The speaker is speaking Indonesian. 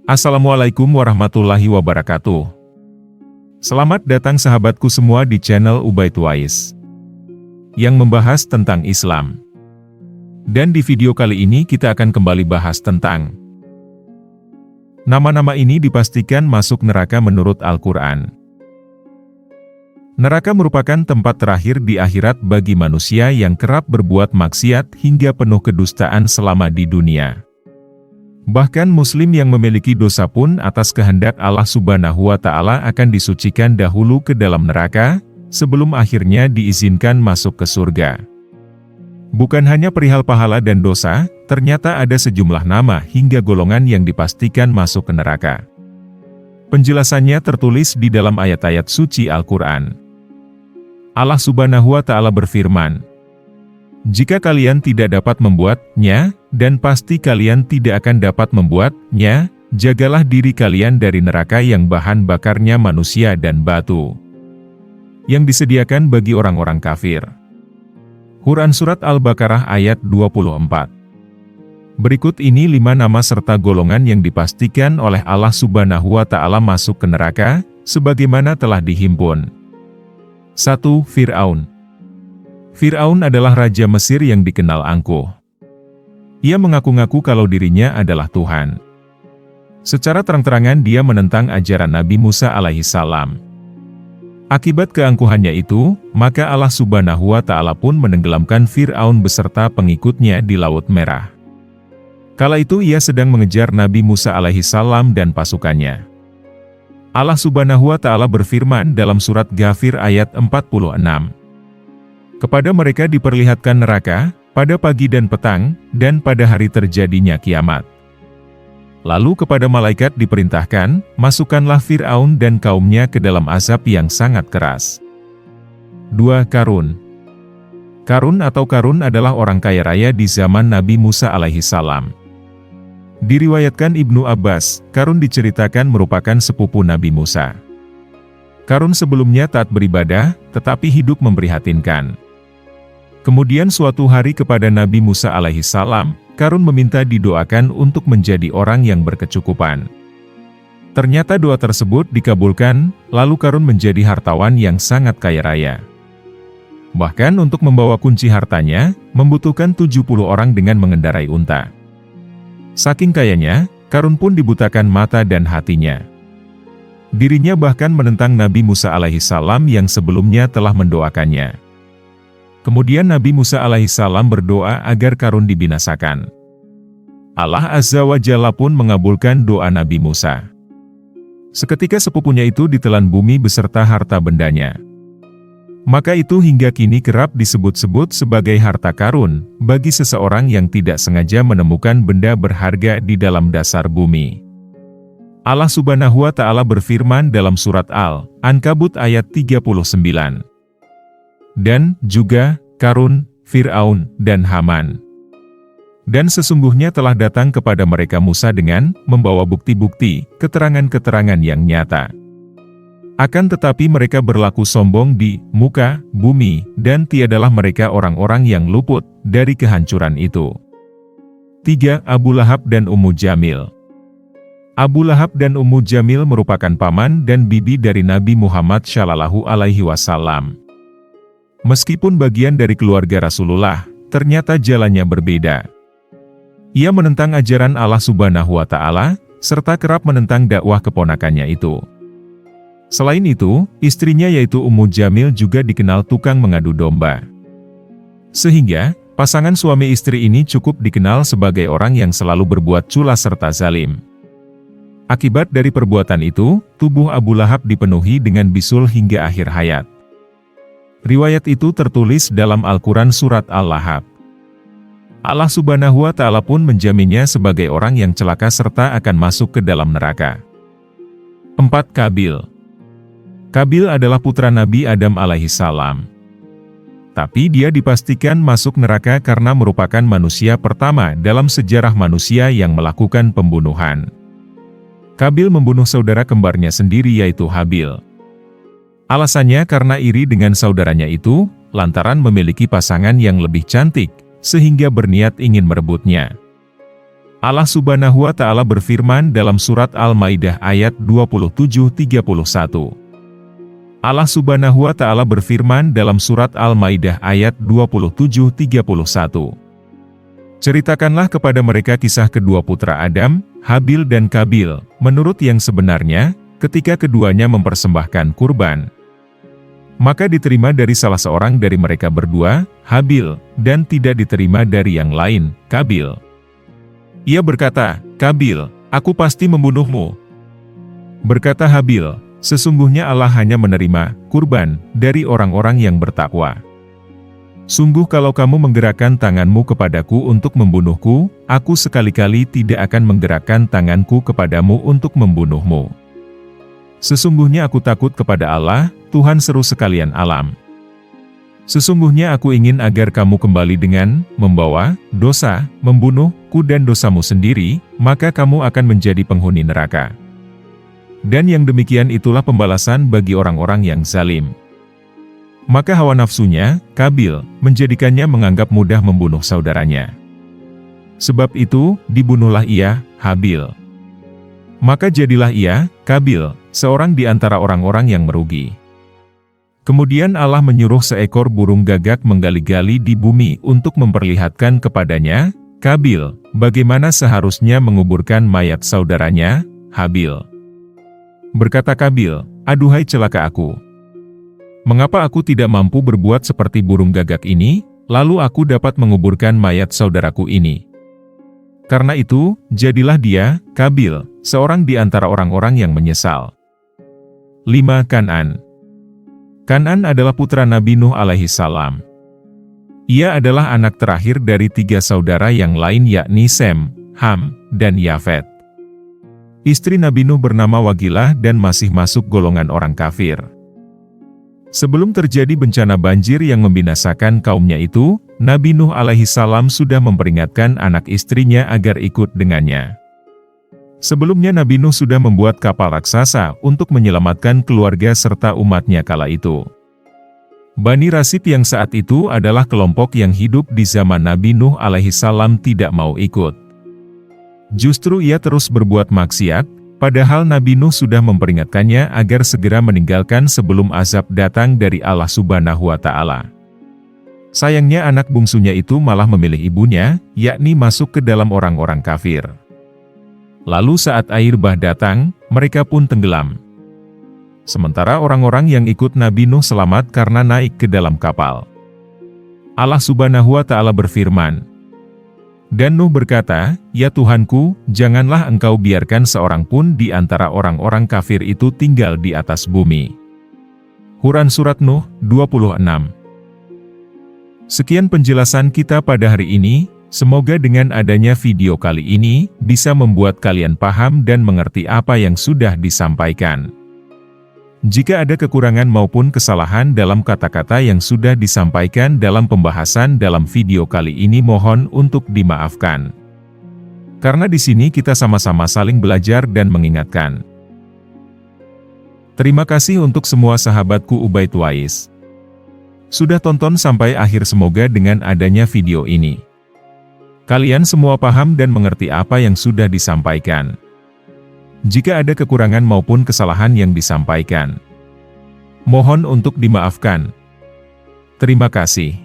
Assalamualaikum warahmatullahi wabarakatuh. Selamat datang sahabatku semua di channel Ubay Twice yang membahas tentang Islam. Dan di video kali ini kita akan kembali bahas tentang nama-nama ini dipastikan masuk neraka menurut Al-Quran. Neraka merupakan tempat terakhir di akhirat bagi manusia yang kerap berbuat maksiat hingga penuh kedustaan selama di dunia. Bahkan muslim yang memiliki dosa pun atas kehendak Allah Subhanahu wa Ta'ala akan disucikan dahulu ke dalam neraka, sebelum akhirnya diizinkan masuk ke surga. Bukan hanya perihal pahala dan dosa, ternyata ada sejumlah nama hingga golongan yang dipastikan masuk ke neraka. Penjelasannya tertulis di dalam ayat-ayat suci Al-Quran. Allah Subhanahu wa Ta'ala berfirman, "Jika kalian tidak dapat membuatnya, dan pasti kalian tidak akan dapat membuatnya, jagalah diri kalian dari neraka yang bahan bakarnya manusia dan batu, yang disediakan bagi orang-orang kafir." Quran Surat Al-Baqarah ayat 24. Berikut ini 5 nama serta golongan yang dipastikan oleh Allah Subhanahu wa Ta'ala masuk ke neraka, sebagaimana telah dihimpun. 1. Fir'aun. Fir'aun adalah raja Mesir yang dikenal angkuh. Ia mengaku-ngaku kalau dirinya adalah Tuhan. Secara terang-terangan dia menentang ajaran Nabi Musa alaihissalam. Akibat keangkuhannya itu, maka Allah Subhanahu wa Ta'ala pun menenggelamkan Fir'aun beserta pengikutnya di Laut Merah. Kala itu ia sedang mengejar Nabi Musa alaihissalam dan pasukannya. Allah Subhanahu wa Ta'ala berfirman dalam surat Ghafir ayat 46. Kepada mereka diperlihatkan neraka, pada pagi dan petang, dan pada hari terjadinya kiamat. Lalu kepada malaikat diperintahkan, masukkanlah Fir'aun dan kaumnya ke dalam azab yang sangat keras. 2. Qarun. Qarun atau Qarun adalah orang kaya raya di zaman Nabi Musa alaihissalam. Diriwayatkan Ibnu Abbas, Qarun diceritakan merupakan sepupu Nabi Musa. Qarun sebelumnya taat beribadah, tetapi hidup memprihatinkan. Kemudian suatu hari kepada Nabi Musa alaihissalam, Qarun meminta didoakan untuk menjadi orang yang berkecukupan. Ternyata doa tersebut dikabulkan, lalu Qarun menjadi hartawan yang sangat kaya raya. Bahkan untuk membawa kunci hartanya, membutuhkan 70 orang dengan mengendarai unta. Saking kayanya, Qarun pun dibutakan mata dan hatinya. Dirinya bahkan menentang Nabi Musa alaihissalam yang sebelumnya telah mendoakannya. Kemudian Nabi Musa alaihissalam berdoa agar Qarun dibinasakan. Allah Azza wa Jalla pun mengabulkan doa Nabi Musa. Seketika sepupunya itu ditelan bumi beserta harta bendanya. Maka itu hingga kini kerap disebut-sebut sebagai harta karun, bagi seseorang yang tidak sengaja menemukan benda berharga di dalam dasar bumi. Allah Subhanahu wa Ta'ala berfirman dalam surat Al-Ankabut ayat 39. Dan juga Qarun, Fir'aun, dan Haman. Dan sesungguhnya telah datang kepada mereka Musa dengan membawa bukti-bukti, keterangan-keterangan yang nyata. Akan tetapi mereka berlaku sombong di muka bumi, dan tiadalah mereka orang-orang yang luput dari kehancuran itu. 3. Abu Lahab dan Ummu Jamil. Abu Lahab dan Ummu Jamil merupakan paman dan bibi dari Nabi Muhammad Shallallahu Alaihi Wasallam. Meskipun bagian dari keluarga Rasulullah, ternyata jalannya berbeda. Ia menentang ajaran Allah Subhanahu wa Ta'ala, serta kerap menentang dakwah keponakannya itu. Selain itu, istrinya yaitu Ummu Jamil juga dikenal tukang mengadu domba. Sehingga, pasangan suami istri ini cukup dikenal sebagai orang yang selalu berbuat culas serta zalim. Akibat dari perbuatan itu, tubuh Abu Lahab dipenuhi dengan bisul hingga akhir hayat. Riwayat itu tertulis dalam Al-Quran Surat Al-Lahab. Allah Subhanahu wa Ta'ala pun menjaminnya sebagai orang yang celaka serta akan masuk ke dalam neraka. 4. Qabil. Qabil adalah putra Nabi Adam alaihissalam. Tapi dia dipastikan masuk neraka karena merupakan manusia pertama dalam sejarah manusia yang melakukan pembunuhan. Qabil membunuh saudara kembarnya sendiri yaitu Habil. Alasannya karena iri dengan saudaranya itu, lantaran memiliki pasangan yang lebih cantik, sehingga berniat ingin merebutnya. Allah Subhanahu wa Ta'ala berfirman dalam surat Al-Maidah ayat 27-31. Allah Subhanahu wa Ta'ala berfirman dalam surat Al-Maidah ayat 27-31. Ceritakanlah kepada mereka kisah kedua putra Adam, Habil dan Kabil, menurut yang sebenarnya, ketika keduanya mempersembahkan kurban. Maka diterima dari salah seorang dari mereka berdua, Habil, dan tidak diterima dari yang lain, Kabil. Ia berkata, "Kabil, aku pasti membunuhmu." Berkata Habil, "Sesungguhnya Allah hanya menerima kurban dari orang-orang yang bertakwa. Sungguh kalau kamu menggerakkan tanganmu kepadaku untuk membunuhku, aku sekali-kali tidak akan menggerakkan tanganku kepadamu untuk membunuhmu. Sesungguhnya aku takut kepada Allah, Tuhan seru sekalian alam. Sesungguhnya aku ingin agar kamu kembali dengan membawa dosa, membunuhku dan dosamu sendiri, maka kamu akan menjadi penghuni neraka." Dan yang demikian itulah pembalasan bagi orang-orang yang zalim. Maka hawa nafsunya, Kabil, menjadikannya menganggap mudah membunuh saudaranya. Sebab itu, dibunuhlah ia, Habil. Maka jadilah ia, Kabil, seorang di antara orang-orang yang merugi. Kemudian Allah menyuruh seekor burung gagak menggali-gali di bumi untuk memperlihatkan kepadanya, Kabil, bagaimana seharusnya menguburkan mayat saudaranya, Habil. Berkata Kabil, "Aduhai celaka aku. Mengapa aku tidak mampu berbuat seperti burung gagak ini, lalu aku dapat menguburkan mayat saudaraku ini?" Karena itu, jadilah dia, Kabil, seorang di antara orang-orang yang menyesal. 5. Kan'an. Kan'an adalah putra Nabi Nuh alaihi salam. Ia adalah anak terakhir dari 3 saudara yang lain yakni Sem, Ham, dan Yafet. Istri Nabi Nuh bernama Wagilah dan masih masuk golongan orang kafir. Sebelum terjadi bencana banjir yang membinasakan kaumnya itu, Nabi Nuh alaihi salam sudah memperingatkan anak istrinya agar ikut dengannya. Sebelumnya Nabi Nuh sudah membuat kapal raksasa untuk menyelamatkan keluarga serta umatnya kala itu. Bani Rasid yang saat itu adalah kelompok yang hidup di zaman Nabi Nuh alaihi salam tidak mau ikut. Justru ia terus berbuat maksiat, padahal Nabi Nuh sudah memperingatkannya agar segera meninggalkan sebelum azab datang dari Allah Subhanahu wa Ta'ala. Sayangnya anak bungsunya itu malah memilih ibunya, yakni masuk ke dalam orang-orang kafir. Lalu saat air bah datang, mereka pun tenggelam. Sementara orang-orang yang ikut Nabi Nuh selamat karena naik ke dalam kapal. Allah Subhanahu wa Ta'ala berfirman, "Dan Nuh berkata, Ya Tuhanku, janganlah engkau biarkan seorang pun di antara orang-orang kafir itu tinggal di atas bumi." Quran Surat Nuh, 26. Sekian penjelasan kita pada hari ini. Semoga dengan adanya video kali ini, bisa membuat kalian paham dan mengerti apa yang sudah disampaikan. Jika ada kekurangan maupun kesalahan dalam kata-kata yang sudah disampaikan dalam pembahasan dalam video kali ini mohon untuk dimaafkan. Karena di sini kita sama-sama saling belajar dan mengingatkan. Terima kasih untuk semua sahabatku Ubaid Wais. Sudah tonton sampai akhir, semoga dengan adanya video ini, kalian semua paham dan mengerti apa yang sudah disampaikan. Jika ada kekurangan maupun kesalahan yang disampaikan, mohon untuk dimaafkan. Terima kasih.